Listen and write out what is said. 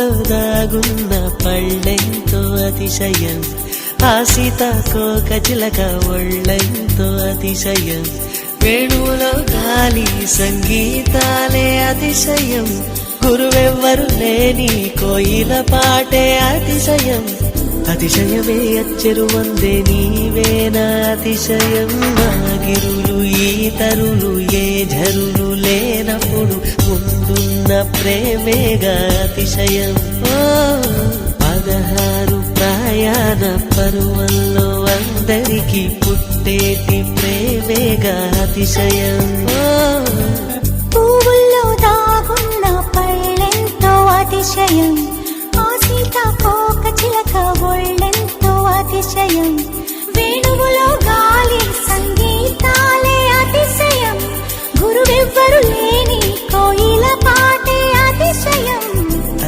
పువ్వుల్లో దాగున్న పళ్ళెంతో అతిశయం, ఆ సీతాకోక చిలక ఒళ్ళెంతో అతిశయం, వేణువులో గాలి సంగీతాలే అతిశయం, గురువెవ్వరు లేని కోయిల పాటే అతిశయం, అతిశయమే అచ్చెరు వందే నీవేనా అతిశయం, గిరులు ఈ తరులు ఏ ఝరులు లేనప్పుడు ముందున్న ప్రేమేగా అతిశయం. 16 ప్రయాణ పరువల్లో అందరికీ పుట్టేటి ప్రేమేగా అతిశయం. పువ్వుల్లో దాగున్న పళ్ళెంతో అతిశయం, ఆ సీతాకోక చిలక ఒళ్ళెంతో అతిశయం,